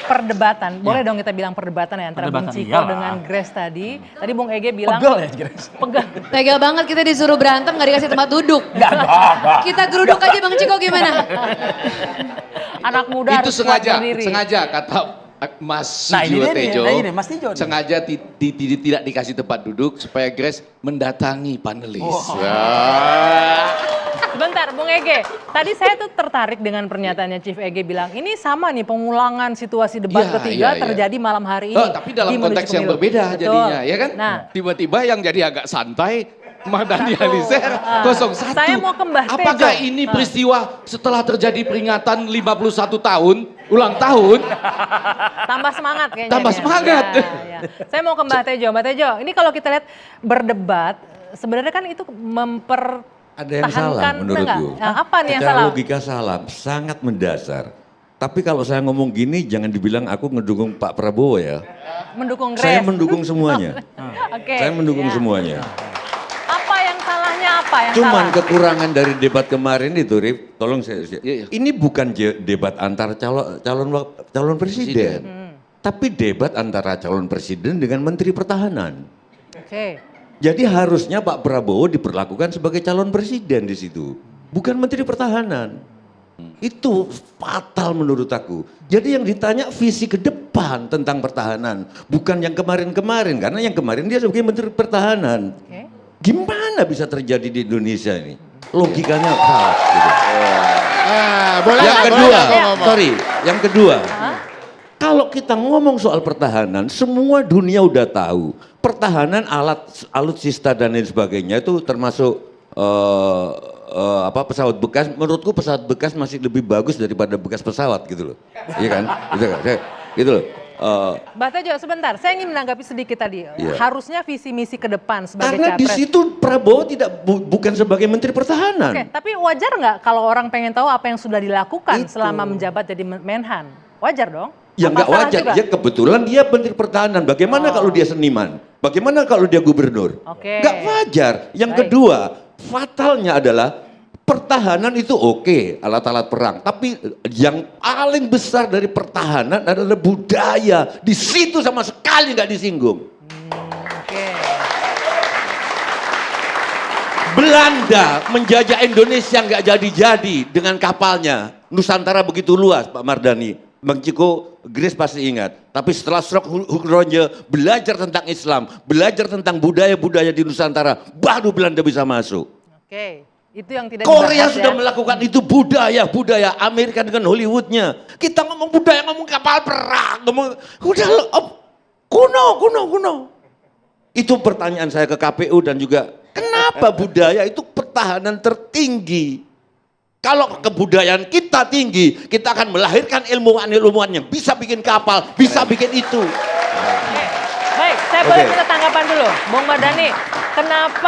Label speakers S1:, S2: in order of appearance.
S1: perdebatan. Boleh dong kita bilang perdebatan ya antara Bung Ciko dengan Grace tadi. Tadi Bung Ege bilang
S2: pegel ya Grace.
S1: Pegel.
S3: Tega banget kita disuruh berantem gak dikasih tempat duduk. Kita geruduk aja Bang Ciko gimana?
S1: Anak muda
S4: itu
S1: harus kuat berdiri.
S4: sengaja kata Mas
S2: Nah,
S4: Sujiwo
S2: ini
S4: Tejo,
S2: nih, Mas Tejo nih.
S4: sengaja tidak dikasih tempat duduk supaya Grace mendatangi panelis.
S2: Oh.
S1: Sebentar, Bung Ege. Tadi saya tuh tertarik dengan pernyataannya Chief Ege bilang, ini sama nih pengulangan situasi debat ketiga terjadi malam hari ini.
S4: Tapi dalam
S1: di
S4: konteks yang
S1: pemilu.
S4: berbeda
S1: Betul.
S4: jadinya, ya kan?
S1: Nah,
S4: Tiba-tiba yang jadi agak santai, Mardhani Alisera 01.
S1: Saya mau ke Mbah Tejo.
S4: Apakah ini peristiwa setelah terjadi peringatan 51 tahun, ulang tahun?
S1: tambah semangat kayaknya.
S4: Tambah
S1: dia.
S4: semangat.
S1: Ya. Saya mau ke Mbah Tejo. Mbah Tejo, ini kalau kita lihat berdebat, sebenarnya kan itu
S5: Ada yang salah menurutku.
S1: Nah, apa nih yang
S5: Secara
S1: salah?
S5: logika salah, sangat mendasar. Tapi kalau saya ngomong gini jangan dibilang aku ngedukung Pak Prabowo ya.
S1: Mendukung Grace.
S5: Saya mendukung semuanya.
S1: Oke.
S5: Saya mendukung
S1: ya.
S5: semuanya.
S1: Apa yang salahnya apa yang
S5: Cuman
S1: salah?
S5: kekurangan dari debat kemarin itu, Rif, tolong saya.
S4: Iya.
S5: Ini bukan debat antara calon presiden. Tapi debat antara calon presiden dengan menteri pertahanan.
S1: Oke.
S5: Jadi harusnya Pak Prabowo diperlakukan sebagai calon presiden di situ, bukan menteri pertahanan. Itu fatal menurut aku. Jadi yang ditanya visi ke depan tentang pertahanan, bukan yang kemarin-kemarin, karena yang kemarin dia sebagai menteri pertahanan.
S1: Oke.
S5: Gimana bisa terjadi di Indonesia ini? Logikanya salah. Gitu.
S4: Boleh
S5: Yang
S4: nggak?
S5: kedua,
S4: Boleh nggak?
S5: sorry, yang kedua. Kalau kita ngomong soal pertahanan, semua dunia udah tahu. Pertahanan alutsista dan lain sebagainya itu termasuk pesawat bekas. Menurutku pesawat bekas masih lebih bagus daripada bekas pesawat gitu loh. Iya kan? Gitu loh.
S1: Mbak Tejo sebentar, saya ingin menanggapi sedikit tadi.
S5: Iya.
S1: Harusnya visi misi ke depan sebagai
S5: Karena di
S1: capres.
S5: situ Prabowo bukan sebagai menteri pertahanan.
S1: Oke, tapi wajar nggak kalau orang pengen tahu apa yang sudah dilakukan selama menjabat jadi Menhan? Wajar dong?
S5: Ya
S1: Apa
S5: nggak
S1: salah
S5: wajar,
S1: juga?
S5: ya kebetulan dia menteri pertahanan. Bagaimana kalau dia seniman? Bagaimana kalau dia gubernur?
S1: Oke.
S5: Nggak wajar. Yang
S1: Baik.
S5: kedua, fatalnya adalah pertahanan itu oke, alat-alat perang. Tapi yang paling besar dari pertahanan adalah budaya. Di situ sama sekali nggak disinggung.
S1: Oke.
S5: Belanda menjajah Indonesia nggak jadi-jadi dengan kapalnya. Nusantara begitu luas, Pak Mardhani. Bang Ciko, Grace pasti ingat. Tapi setelah Stroke Hukronje belajar tentang Islam, belajar tentang budaya-budaya di Nusantara, baru Belanda bisa masuk.
S1: Oke. Itu yang tidak
S5: Korea
S1: dibahas
S5: sudah
S1: ya.
S5: melakukan itu budaya Amerika dengan Hollywoodnya. Kita ngomong budaya, ngomong kapal perang, ngomong udah kuno. Itu pertanyaan saya ke KPU dan juga kenapa budaya itu pertahanan tertinggi? Kalau kebudayaan kita tinggi, kita akan melahirkan ilmuwan-ilmuwan yang bisa bikin kapal, bisa bikin itu.
S1: Baik, saya boleh minta tanggapan dulu. Bung Mardhani, kenapa